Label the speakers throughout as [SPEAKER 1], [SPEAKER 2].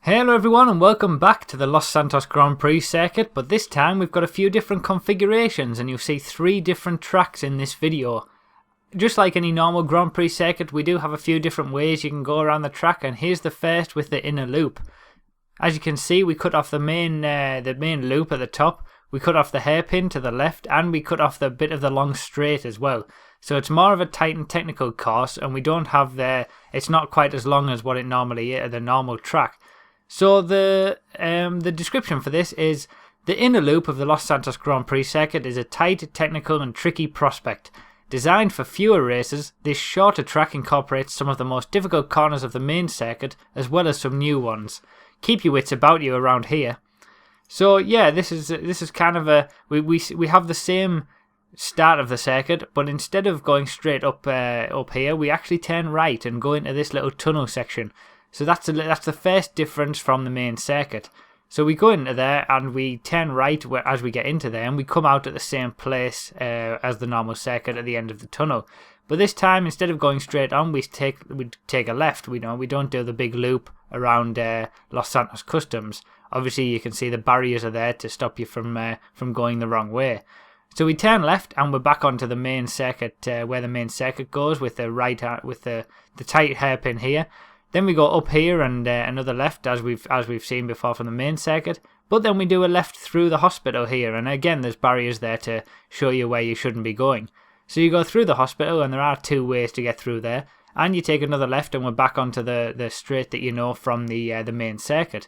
[SPEAKER 1] Hello everyone and welcome back to the Los Santos Grand Prix circuit, but this time we've got a few different configurations and you'll see 3 different tracks in this video. Just like any normal Grand Prix circuit, we do have a few different ways you can go around the track, and here's the first with the inner loop. As you can see, we cut off the main loop at the top, we cut off the hairpin to the left, and we cut off the bit of the long straight as well. So it's more of a tight and technical course, and we don't have it's not quite as long as what it normally is, the normal track. So the description for this is: the inner loop of the Los Santos Grand Prix circuit is a tight, technical and tricky prospect. Designed for fewer races, this shorter track incorporates some of the most difficult corners of the main circuit as well as some new ones. Keep your wits about you around here. So yeah, this is kind of a we have the same start of the circuit, but instead of going straight up here, we actually turn right and go into this little tunnel section. So that's the first difference from the main circuit. So we go into there and we turn right as we get into there, and we come out at the same place as the normal circuit at the end of the tunnel. But this time, instead of going straight on, we take a left. We don't do the big loop around Los Santos Customs. Obviously, you can see the barriers are there to stop you from going the wrong way. So we turn left and we're back onto the main circuit where the main circuit goes with the tight hairpin here. Then we go up here and another left as we've seen before from the main circuit. But then we do a left through the hospital here, and again there's barriers there to show you where you shouldn't be going. So you go through the hospital, and there are 2 ways to get through there. And you take another left and we're back onto the straight that you know from the main circuit.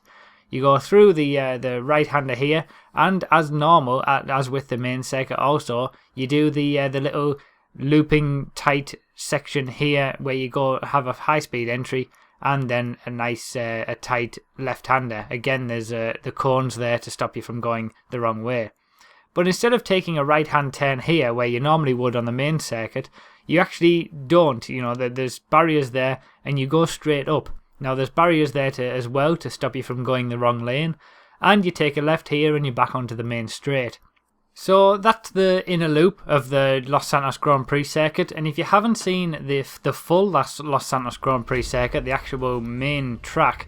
[SPEAKER 1] You go through the right-hander here, and as normal, as with the main circuit also, you do the little looping tight section here where you go have a high-speed entry, and then a nice a tight left-hander. Again, there's the cones there to stop you from going the wrong way. But instead of taking a right-hand turn here where you normally would on the main circuit, you actually don't. You know, there's barriers there and you go straight up. Now there's barriers there as well to stop you from going the wrong lane, and you take a left here and you're back onto the main straight. So that's the inner loop of the Los Santos Grand Prix circuit, and if you haven't seen the full Los Santos Grand Prix circuit, the actual main track,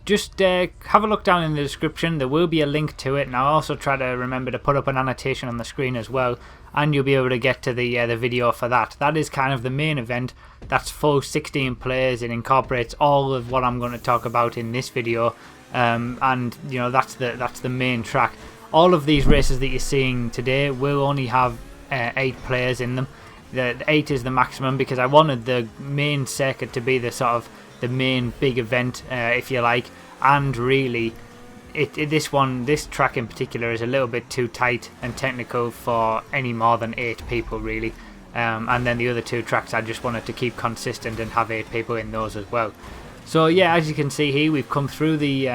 [SPEAKER 1] just have a look down in the description. There will be a link to it, and I'll also try to remember to put up an annotation on the screen as well, and you'll be able to get to the video for that. That is kind of the main event. That's full 16 players. It incorporates all of what I'm going to talk about in this video, and you know that's the main track. All of these races that you're seeing today will only have 8 players in them. The 8 is the maximum because I wanted the main circuit to be the sort of the main big event, if you like. And really, this track in particular is a little bit too tight and technical for any more than 8 people, really. And then the other 2 tracks, I just wanted to keep consistent and have 8 people in those as well. So yeah, as you can see here, we've come through the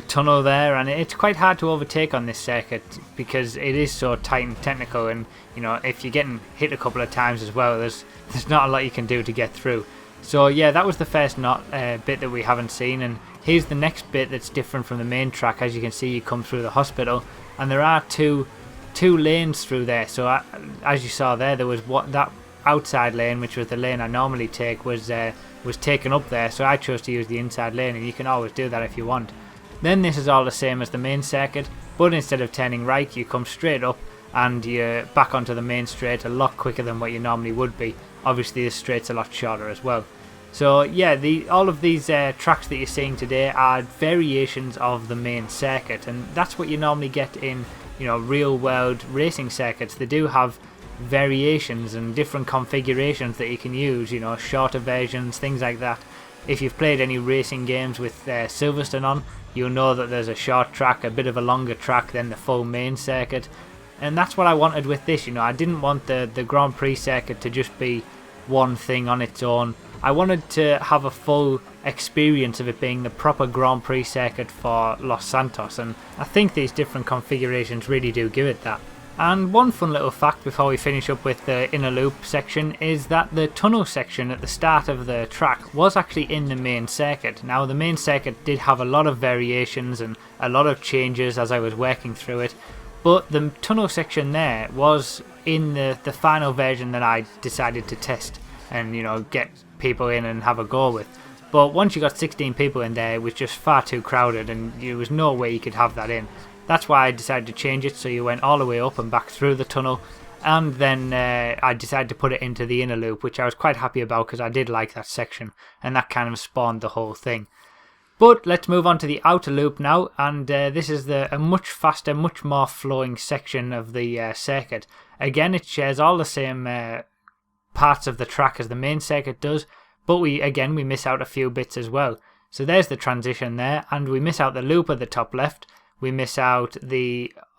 [SPEAKER 1] tunnel there, and it's quite hard to overtake on this circuit because it is so tight and technical, and you know, if you're getting hit a couple of times as well, there's not a lot you can do to get through. So yeah, that was the first bit that we haven't seen, and here's the next bit that's different from the main track. As you can see, you come through the hospital and there are two lanes through there. So as you saw there was that outside lane, which was the lane I normally take, was taken up there, so I chose to use the inside lane, and you can always do that if you want. Then this is all the same as the main circuit, but instead of turning right, you come straight up and you're back onto the main straight a lot quicker than what you normally would be. Obviously the straight's a lot shorter as well. So yeah, all of these tracks that you're seeing today are variations of the main circuit, and that's what you normally get in, you know, real world racing circuits. They do have variations and different configurations that you can use, you know, shorter versions, things like that. If you've played any racing games with Silverstone on, you'll know that there's a short track, a bit of a longer track than the full main circuit. And that's what I wanted with this, you know. I didn't want the Grand Prix circuit to just be one thing on its own. I wanted to have a full experience of it being the proper Grand Prix circuit for Los Santos, and I think these different configurations really do give it that. And one fun little fact before we finish up with the inner loop section is that the tunnel section at the start of the track was actually in the main circuit. Now the main circuit did have a lot of variations and a lot of changes as I was working through it, but the tunnel section there was in the final version that I decided to test and, you know, get people in and have a go with. But once you got 16 people in there, it was just far too crowded and there was no way you could have that in. That's why I decided to change it, so you went all the way up and back through the tunnel. And then I decided to put it into the inner loop, which I was quite happy about because I did like that section. And that kind of spawned the whole thing. But let's move on to the outer loop now. And this is a much faster, much more flowing section of the circuit. Again, it shares all the same parts of the track as the main circuit does. But we miss out a few bits as well. So there's the transition there. And we miss out the loop at the top left. We miss out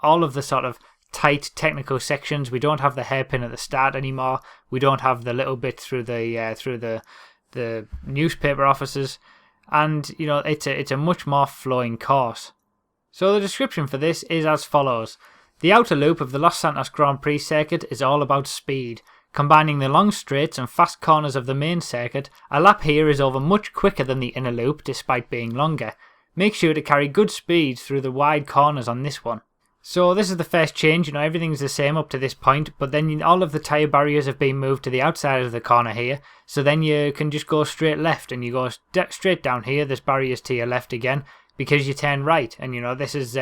[SPEAKER 1] all of the sort of tight technical sections. We don't have the hairpin at the start anymore. We don't have the little bit through the newspaper offices, and it's a much more flowing course. So the description for this is as follows: the outer loop of the Los Santos Grand Prix circuit is all about speed. Combining the long straights and fast corners of the main circuit, a lap here is over much quicker than the inner loop despite being longer. Make sure to carry good speed through the wide corners on this one. So this is the first change. Everything's the same up to this point, but then all of the tyre barriers have been moved to the outside of the corner here, so then you can just go straight left and you go straight down here. There's barriers to your left again because you turn right, and this is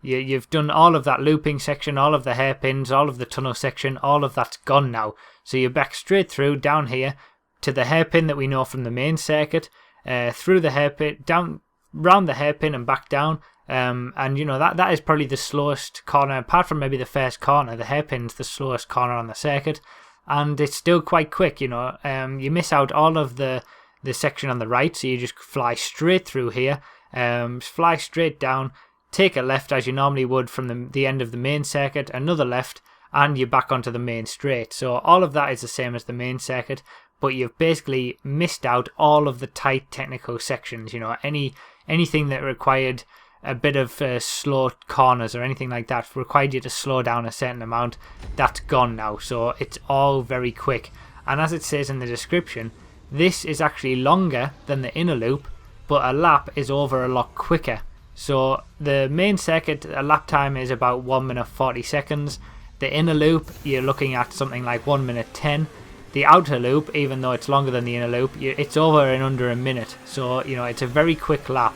[SPEAKER 1] you've done all of that looping section, all of the hairpins, all of the tunnel section, all of that's gone now. So you're back straight through down here to the hairpin that we know from the main circuit, through the hairpin, down round the hairpin and back down. And that is probably the slowest corner, apart from maybe the first corner. The hairpin's the slowest corner on the circuit, and it's still quite quick. You miss out all of the section on the right, so you just fly straight through here, fly straight down, take a left as you normally would from the end of the main circuit, another left, and you're back onto the main straight. So all of that is the same as the main circuit, but you've basically missed out all of the tight technical sections. Anything that required a bit of slow corners or anything like that, required you to slow down a certain amount, that's gone now. So it's all very quick. And as it says in the description, this is actually longer than the inner loop, but a lap is over a lot quicker. So the main circuit, a lap time is about 1 minute 40 seconds. The inner loop, you're looking at something like 1 minute 10. The outer loop, even though it's longer than the inner loop, it's over in under a minute. So it's a very quick lap.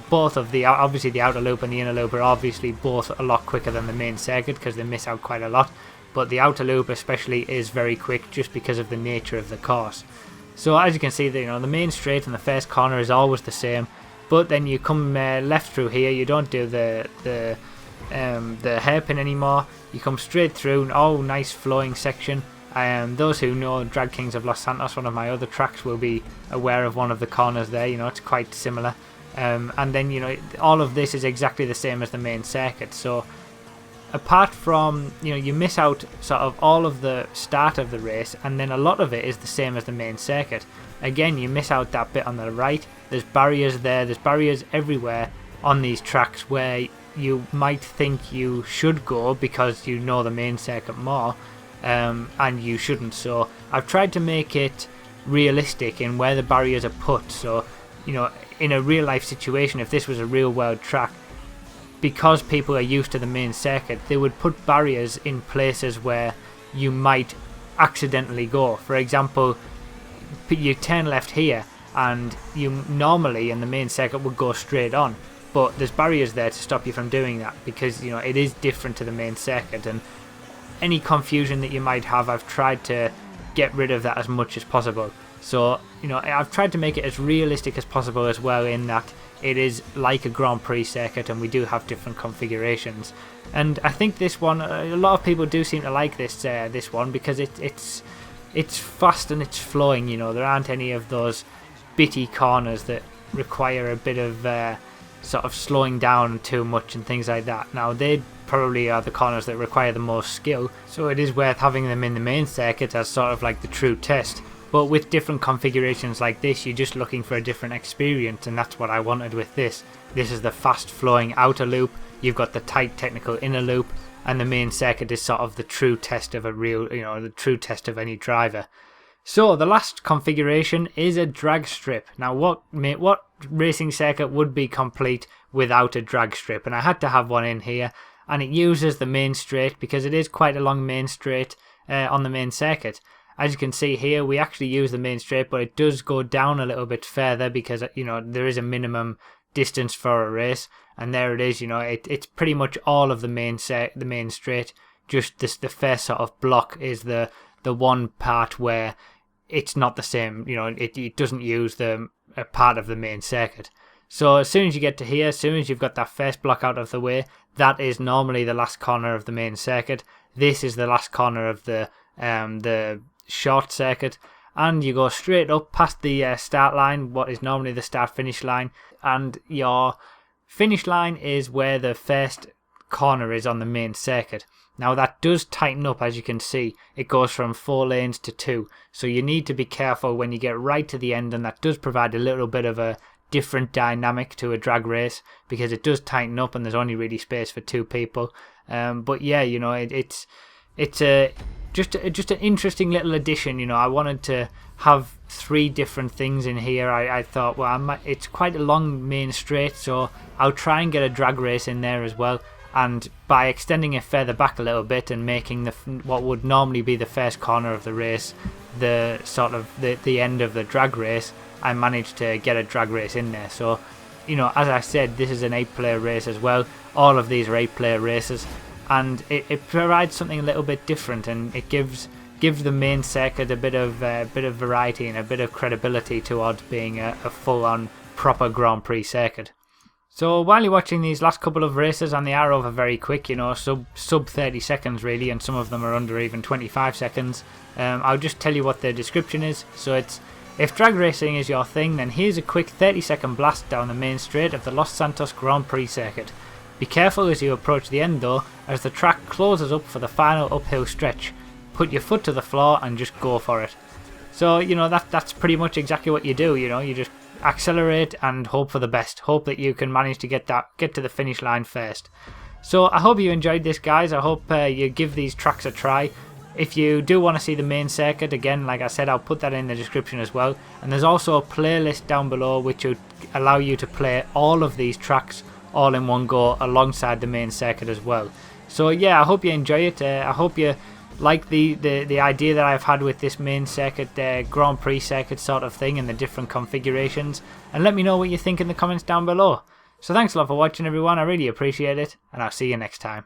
[SPEAKER 1] Both of obviously the outer loop and the inner loop are obviously both a lot quicker than the main circuit because they miss out quite a lot, but the outer loop especially is very quick just because of the nature of the course. So as you can see, the main straight and the first corner is always the same, but then you come left through here, you don't do the hairpin anymore, you come straight through. Nice flowing section. Those who know Drag Kings of Los Santos, one of my other tracks, will be aware of one of the corners there. It's quite similar. And then all of this is exactly the same as the main circuit. So apart from you miss out sort of all of the start of the race, and then a lot of it is the same as the main circuit. Again, you miss out that bit on the right. There's barriers there, there's barriers everywhere on these tracks where you might think you should go because you know the main circuit more, and you shouldn't. So I've tried to make it realistic in where the barriers are put. So in a real life situation, if this was a real world track, because people are used to the main circuit, they would put barriers in places where you might accidentally go. For example, you turn left here and you normally in the main circuit would go straight on, but there's barriers there to stop you from doing that because it is different to the main circuit, and any confusion that you might have, I've tried to get rid of that as much as possible. So I've tried to make it as realistic as possible as well, in that it is like a Grand Prix circuit and we do have different configurations. And I think this one, a lot of people do seem to like this one because it's fast and it's flowing. There aren't any of those bitty corners that require a bit of sort of slowing down too much and things like that. Now they probably are the corners that require the most skill, so it is worth having them in the main circuit as sort of like the true test. But with different configurations like this, you're just looking for a different experience, and that's what I wanted with this. This is the fast flowing outer loop, you've got the tight technical inner loop, and the main circuit is sort of the true test of the true test of any driver. So the last configuration is a drag strip. Now what racing circuit would be complete without a drag strip? And I had to have one in here, and it uses the main straight because it is quite a long main straight on the main circuit. As you can see here, we actually use the main straight, but it does go down a little bit further because, you know, there is a minimum distance for a race, and there it is. You know, it's pretty much all of the main straight. Just the first sort of block is the one part where it's not the same. You know, it doesn't use a part of the main circuit. So as soon as you get to here, as soon as you've got that first block out of the way, that is normally the last corner of the main circuit. This is the last corner of the short circuit, and you go straight up past the start line, what is normally the start-finish line, and your finish line is where the first corner is on the main circuit. Now that does tighten up, as you can see. It goes from 4 lanes to 2, so you need to be careful when you get right to the end, and that does provide a little bit of a different dynamic to a drag race because it does tighten up and there's only really space for 2 people. But yeah, you know, it's just an interesting little addition. You know, I wanted to have 3 different things in here. I thought, well, it's quite a long main straight, so I'll try and get a drag race in there as well. And by extending it further back a little bit and making what would normally be the first corner of the race the sort of the end of the drag race, I managed to get a drag race in there. So, you know, as I said, this is an 8-player race as well. All of these are 8-player races, and it provides something a little bit different, and it gives the main circuit a bit of variety and a bit of credibility towards being a full-on proper Grand Prix circuit. So while you're watching these last couple of races, and they are over very quick, you know, sub 30 seconds really, and some of them are under even 25 seconds, I'll just tell you what the description is. So it's, if drag racing is your thing, then here's a quick 30-second blast down the main straight of the Los Santos Grand Prix circuit. Be careful as you approach the end though, as the track closes up for the final uphill stretch. Put your foot to the floor and just go for it. So, you know, that's pretty much exactly what you do. You know, you just accelerate and hope for the best. Hope that you can manage to get to the finish line first. So I hope you enjoyed this, guys. I hope you give these tracks a try. If you do want to see the main circuit, again, like I said, I'll put that in the description as well. And there's also a playlist down below which would allow you to play all of these tracks all in one go alongside the main circuit as well. So yeah, I hope you enjoy it. I hope you like the idea that I've had with this main circuit, Grand Prix circuit sort of thing, and the different configurations. And let me know what you think in the comments down below. So thanks a lot for watching, everyone. I really appreciate it, and I'll see you next time.